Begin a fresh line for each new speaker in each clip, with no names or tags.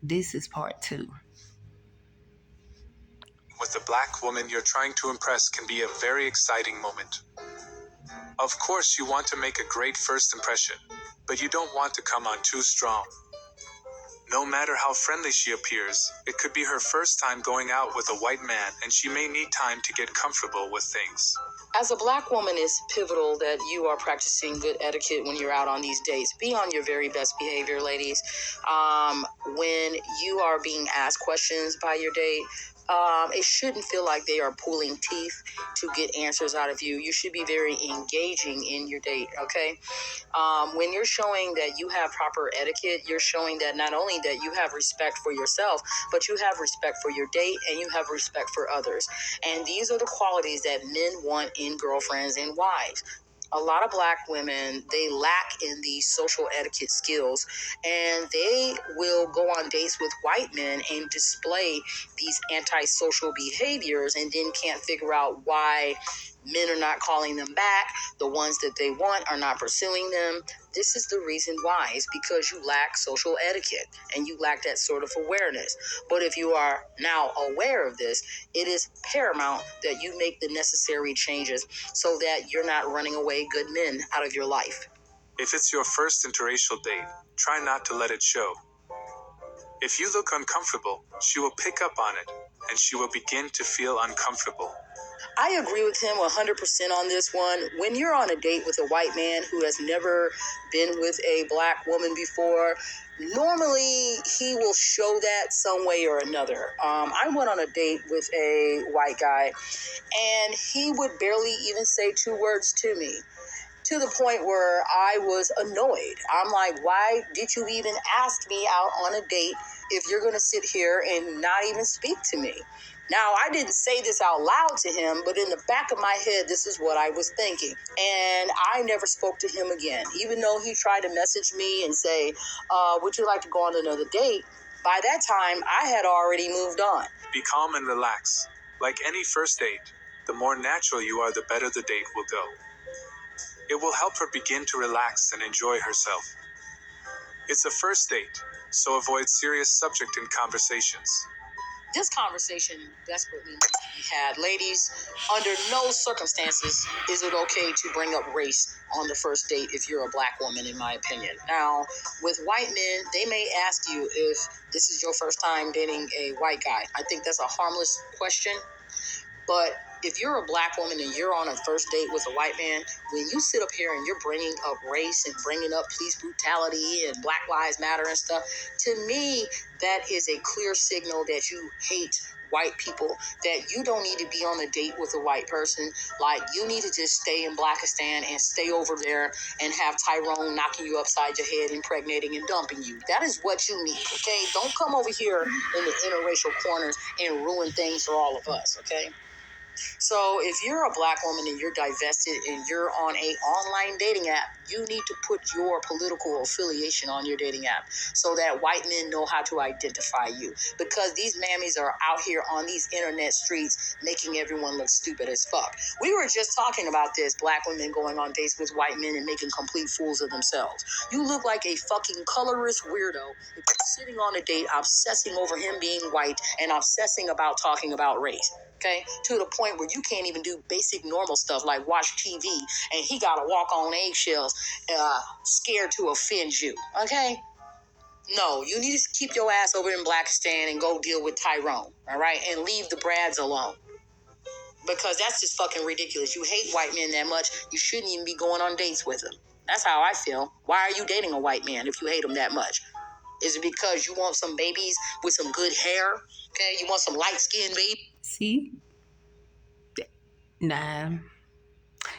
This is part two.
With the black woman you're trying to impress can be a very exciting moment. Of course, you want to make a great first impression, but you don't want to come on too strong. No matter how friendly she appears, it could be her first time going out with a white man and she may need time to get comfortable with things.
As a black woman, it's pivotal that you are practicing good etiquette when you're out on these dates. Be on your very best behavior, ladies. When you are being asked questions by your date, it shouldn't feel like they are pulling teeth to get answers out of you. You should be very engaging in your date, okay? When you're showing that you have proper etiquette, you're showing that not only that you have respect for yourself, but you have respect for your date and you have respect for others. And these are the qualities that men want in girlfriends and wives. A lot of black women, they lack in these social etiquette skills, and they will go on dates with white men and display these antisocial behaviors and then can't figure out why men are not calling them back. The ones that they want are not pursuing them. This is the reason why. It's because you lack social etiquette and you lack that sort of awareness. But if you are now aware of this, it is paramount that you make the necessary changes so that you're not running away good men out of your life.
If it's your first interracial date, try not to let it show. If you look uncomfortable, she will pick up on it, and she will begin to feel uncomfortable.
I agree with him 100% on this one. When you're on a date with a white man who has never been with a black woman before, normally he will show that some way or another. I went on a date with a white guy, and he would barely even say two words to me, to the point where I was annoyed. I'm like, why did you even ask me out on a date if you're going to sit here and not even speak to me? Now, I didn't say this out loud to him, but in the back of my head, this is what I was thinking. And I never spoke to him again, even though he tried to message me and say, would you like to go on another date? By that time, I had already moved on.
Be calm and relax. Like any first date, the more natural you are, the better the date will go. It will help her begin to relax and enjoy herself. It's a first date, so avoid serious subject in conversations.
This conversation desperately needs to be had. Ladies, under no circumstances is it okay to bring up race on the first date if you're a black woman, in my opinion. Now, with white men, they may ask you if this is your first time dating a white guy. I think that's a harmless question. But if you're a black woman and you're on a first date with a white man, when you sit up here and you're bringing up race and bringing up police brutality and Black Lives Matter and stuff, to me, that is a clear signal that you hate white people, that you don't need to be on a date with a white person. Like, you need to just stay in Blackistan and stay over there and have Tyrone knocking you upside your head, impregnating and dumping you. That is what you need, okay? Don't come over here in the interracial corners and ruin things for all of us, okay? So if you're a black woman and you're divested and you're on a online dating app, you need to put your political affiliation on your dating app so that white men know how to identify you. Because these mammies are out here on these internet streets making everyone look stupid as fuck. We were just talking about this, black women going on dates with white men and making complete fools of themselves. You look like a fucking colorist weirdo if you're sitting on a date obsessing over him being white and obsessing about talking about race. Okay, to the point where you can't even do basic normal stuff like watch TV, and he got to walk on eggshells, scared to offend you. Okay, no, you need to keep your ass over in Blackistan and go deal with Tyrone. All right, and leave the Brads alone, because that's just fucking ridiculous. You hate white men that much, you shouldn't even be going on dates with them. That's how I feel. Why are you dating a white man if you hate him that much? Is it because you want some babies with some good hair? Okay, you want some light-skinned baby?
See? Nah.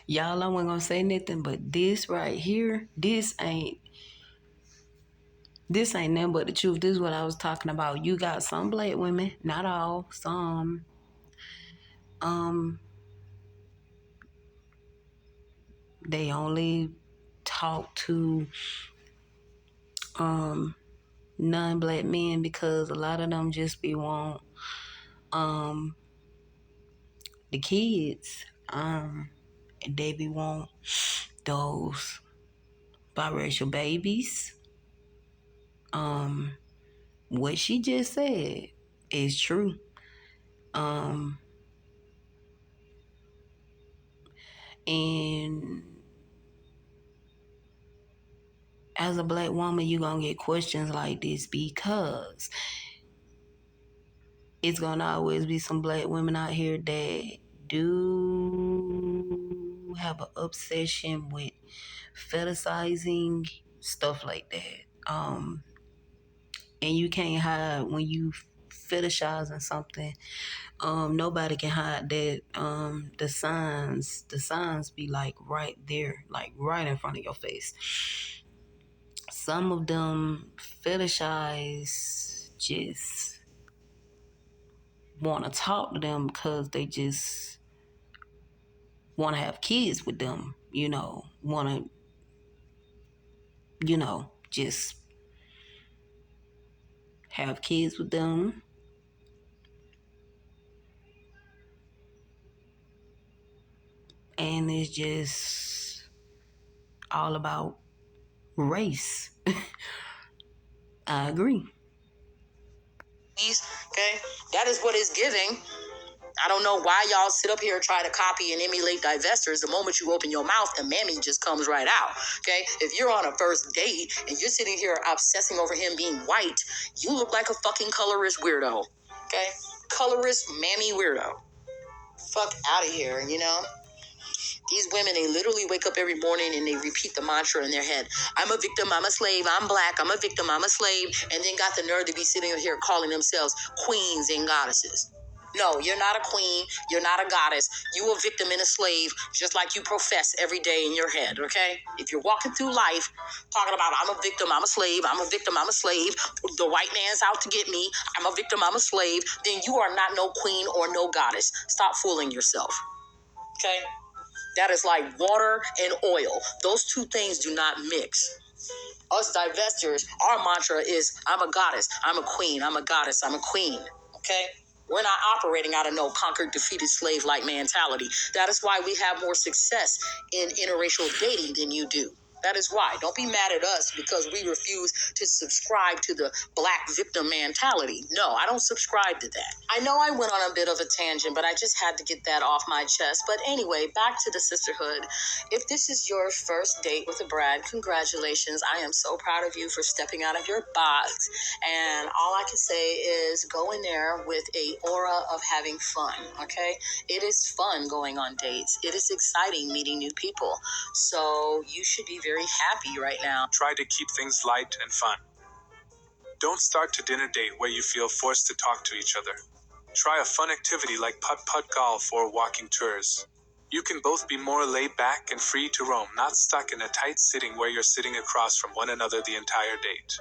Y'all, I wasn't gonna say nothing, but this right here, this ain't nothing but the truth. This is what I was talking about. You got some black women, not all, some. They only talk to non-black men because a lot of them just be want the kids. They be want those biracial babies. What she just said is true. And as a black woman, you're gonna get questions like this because it's gonna always be some black women out here that do have an obsession with fetishizing stuff like that. And you can't hide when you fetishizing something. Nobody can hide that. The signs be like right there, like right in front of your face. Some of them fetishize just want to talk to them because they just want to have kids with them, want to, just have kids with them. And it's just all about race. I agree.
Okay, that is what it's giving. I don't know why y'all sit up here and try to copy and emulate divestors. The moment you open your mouth, the mammy just comes right out. Okay? If you're on a first date and you're sitting here obsessing over him being white, you look like a fucking colorist weirdo. Okay? Colorist mammy weirdo. Fuck out of here, you know? These women, they literally wake up every morning and they repeat the mantra in their head. I'm a victim, I'm a slave, I'm black, I'm a victim, I'm a slave, and then got the nerve to be sitting here calling themselves queens and goddesses. No, you're not a queen. You're not a goddess. You a victim and a slave, just like you profess every day in your head, okay? If you're walking through life talking about, I'm a victim, I'm a slave, I'm a victim, I'm a slave, the white man's out to get me, I'm a victim, I'm a slave, then you are not no queen or no goddess. Stop fooling yourself, okay? That is like water and oil. Those two things do not mix. Us divestors, our mantra is, I'm a goddess, I'm a queen, I'm a goddess, I'm a queen, okay? We're not operating out of no conquered, defeated, slave-like mentality. That is why we have more success in interracial dating than you do. That is why. Don't be mad at us because we refuse to subscribe to the black victim mentality. No, I don't subscribe to that. I know I went on a bit of a tangent, but I just had to get that off my chest. But anyway, back to the sisterhood. If this is your first date with a Brad, congratulations. I am so proud of you for stepping out of your box. And all I can say is go in there with a aura of having fun, okay? It is fun going on dates. It is exciting meeting new people. So you should be very happy right now.
Try to keep things light and fun. Don't start a dinner date where you feel forced to talk to each other. Try a fun activity like putt-putt golf or walking tours. You can both be more laid back and free to roam, not stuck in a tight sitting where you're sitting across from one another the entire date.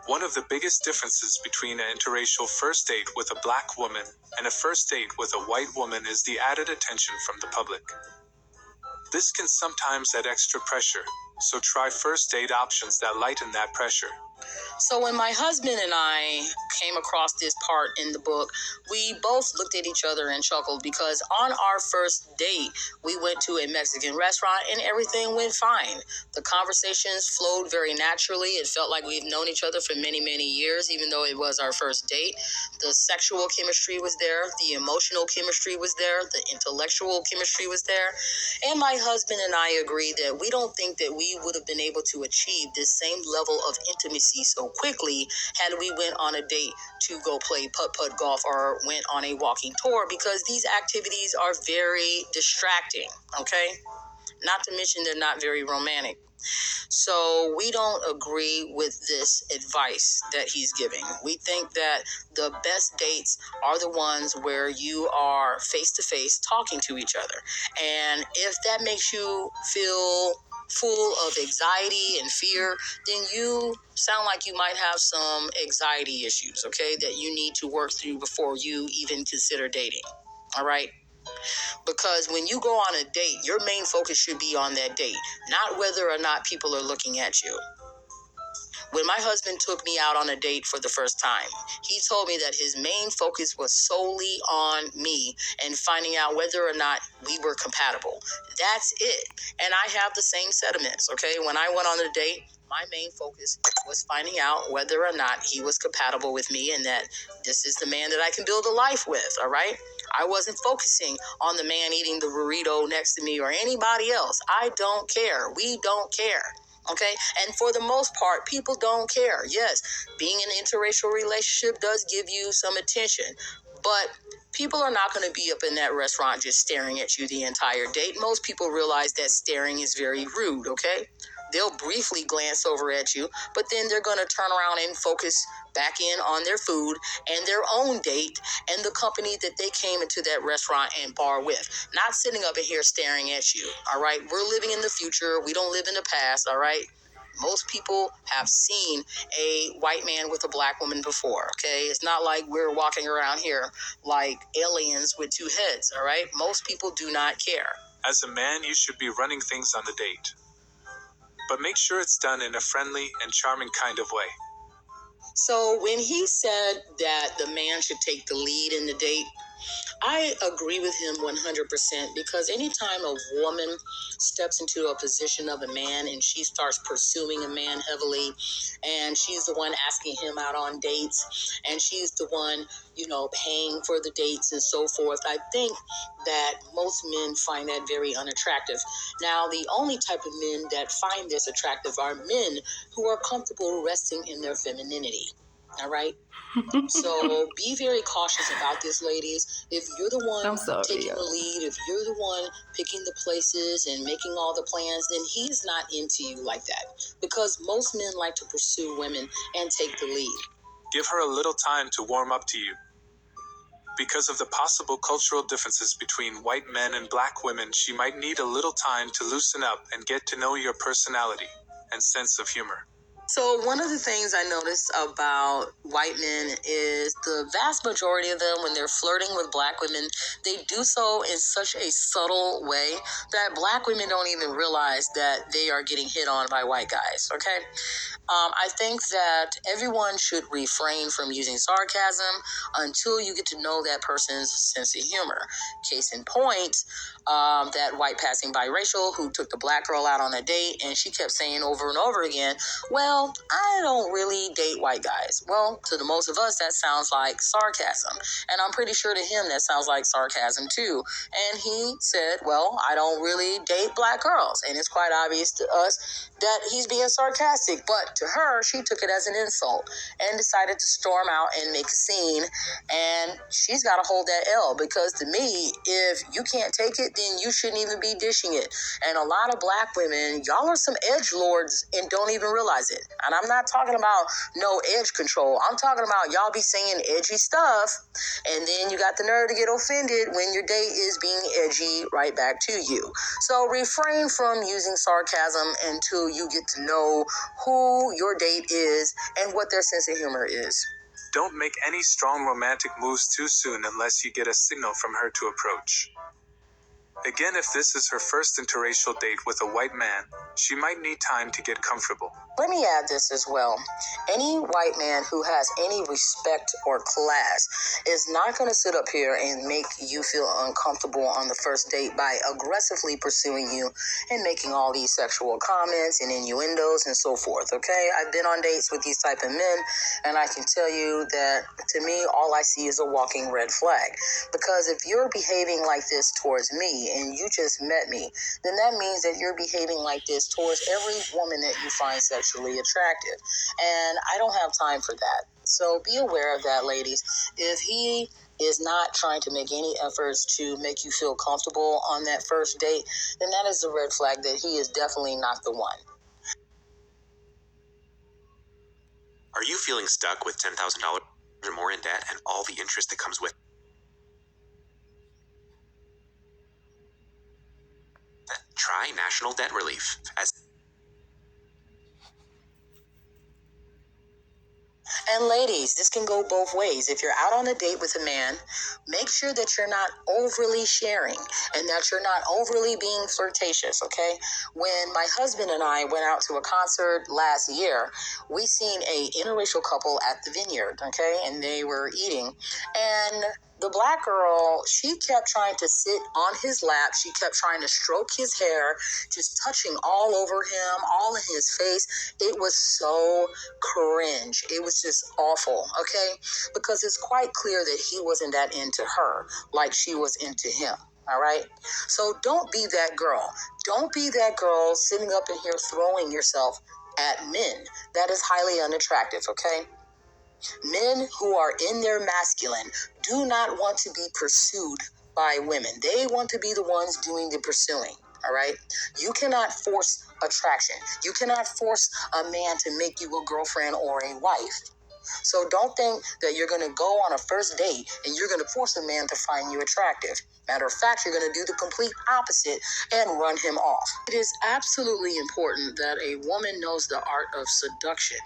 One of the biggest differences between an interracial first date with a black woman and a first date with a white woman is the added attention from the public. This can sometimes add extra pressure, so try first date options that lighten that pressure.
So when my husband and I came across this part in the book, we both looked at each other and chuckled because on our first date, we went to a Mexican restaurant and everything went fine. The conversations flowed very naturally. It felt like we've known each other for many, many years, even though it was our first date. The sexual chemistry was there. The emotional chemistry was there. The intellectual chemistry was there. And my husband and I agree that we don't think that we would have been able to achieve this same level of intimacy so quickly had we went on a date to go play putt-putt golf or went on a walking tour, because these activities are very distracting, okay? Not to mention they're not very romantic. So we don't agree with this advice that he's giving. We think that the best dates are the ones where you are face to face talking to each other. And if that makes you feel full of anxiety and fear, then you sound like you might have some anxiety issues, okay, that you need to work through before you even consider dating. All right? Because when you go on a date, your main focus should be on that date, not whether or not people are looking at you. When my husband took me out on a date for the first time, he told me that his main focus was solely on me and finding out whether or not we were compatible. That's it. And I have the same sentiments, okay? When I went on a date, my main focus was finding out whether or not he was compatible with me and that this is the man that I can build a life with, all right? I wasn't focusing on the man eating the burrito next to me or anybody else. I don't care. We don't care. Okay. And for the most part, people don't care. Yes, being in an interracial relationship does give you some attention, but people are not going to be up in that restaurant just staring at you the entire date. Most people realize that staring is very rude. Okay. They'll briefly glance over at you, but then they're going to turn around and focus back in on their food and their own date and the company that they came into that restaurant and bar with. Not sitting up in here staring at you, all right? We're living in the future. We don't live in the past, all right? Most people have seen a white man with a black woman before, okay? It's not like we're walking around here like aliens with two heads, all right? Most people do not care.
As a man, you should be running things on the date. But make sure it's done in a friendly and charming kind of way.
So when he said that the man should take the lead in the date, I agree with him 100% because anytime a woman steps into a position of a man and she starts pursuing a man heavily and she's the one asking him out on dates and she's the one, paying for the dates and so forth, I think that most men find that very unattractive. Now, the only type of men that find this attractive are men who are comfortable resting in their femininity. All right. So be very cautious about this, ladies. If you're the one taking the lead, if you're the one picking the places and making all the plans, then he's not into you like that. Because most men like to pursue women and take the lead.
Give her a little time to warm up to you. Because of the possible cultural differences between white men and black women, she might need a little time to loosen up and get to know your personality and sense of humor.
So one of the things I noticed about white men is the vast majority of them, when they're flirting with black women, they do so in such a subtle way that black women don't even realize that they are getting hit on by white guys, okay? I think that everyone should refrain from using sarcasm until you get to know that person's sense of humor. Case in point, that white passing biracial who took the black girl out on a date and she kept saying over and over again, well, I don't really date white guys. Well, to the most of us, that sounds like sarcasm. And I'm pretty sure to him that sounds like sarcasm too. And he said, well, I don't really date black girls. And it's quite obvious to us that he's being sarcastic. But to her, she took it as an insult and decided to storm out and make a scene. And she's got to hold that L because to me, if you can't take it, then you shouldn't even be dishing it. And a lot of black women, y'all are some edgelords and don't even realize it. And I'm not talking about no edge control. I'm talking about y'all be saying edgy stuff and then you got the nerve to get offended when your date is being edgy right back to you. So refrain from using sarcasm until you get to know who your date is and what their sense of humor is.
Don't make any strong romantic moves too soon unless you get a signal from her to approach. Again, if this is her first interracial date with a white man, she might need time to get comfortable.
Let me add this as well. Any white man who has any respect or class is not going to sit up here and make you feel uncomfortable on the first date by aggressively pursuing you and making all these sexual comments and innuendos and so forth, okay? I've been on dates with these type of men, and I can tell you that, to me, all I see is a walking red flag. Because if you're behaving like this towards me and you just met me, then that means that you're behaving like this towards every woman that you find sexually attractive. And I don't have time for that. So be aware of that, ladies. If he is not trying to make any efforts to make you feel comfortable on that first date, then that is a red flag that he is definitely not the one.
Are you feeling stuck with $10,000 or more in debt and all the interest that comes with it? Try National Debt Relief.
And ladies, this can go both ways. If you're out on a date with a man, make sure that you're not overly sharing and that you're not overly being flirtatious, okay? When my husband and I went out to a concert last year, we seen a interracial couple at the Vineyard, okay? And they were eating. And the black girl, she kept trying to sit on his lap. She kept trying to stroke his hair, just touching all over him, all in his face. It was so cringe. It was just awful, okay? Because it's quite clear that he wasn't that into her like she was into him. All right. So don't be that girl. Don't be that girl sitting up in here throwing yourself at men. That is highly unattractive, okay? Men who are in their masculine do not want to be pursued by women. They want to be the ones doing the pursuing. All right. You cannot force attraction. You cannot force a man to make you a girlfriend or a wife. So don't think that you're going to go on a first date and you're going to force a man to find you attractive. Matter of fact, you're going to do the complete opposite and run him off. It is absolutely important that a woman knows the art of seduction,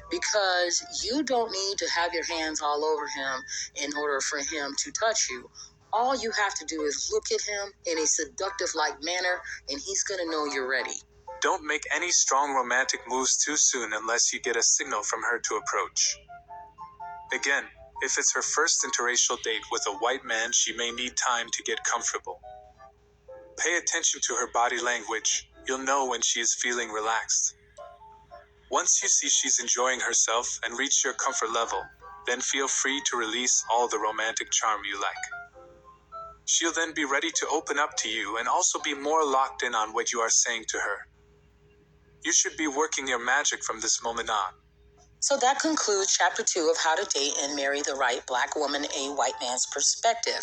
because you don't need to have your hands all over him in order for him to touch you. All you have to do is look at him in a seductive-like manner, and he's going to know you're ready.
Don't make any strong romantic moves too soon unless you get a signal from her to approach. Again, if it's her first interracial date with a white man, she may need time to get comfortable. Pay attention to her body language. You'll know when she is feeling relaxed. Once you see she's enjoying herself and reach your comfort level, then feel free to release all the romantic charm you like. She'll then be ready to open up to you and also be more locked in on what you are saying to her. You should be working your magic from this moment on.
So that concludes Chapter 2 of How to Date and Marry the Right Black Woman, a White Man's Perspective.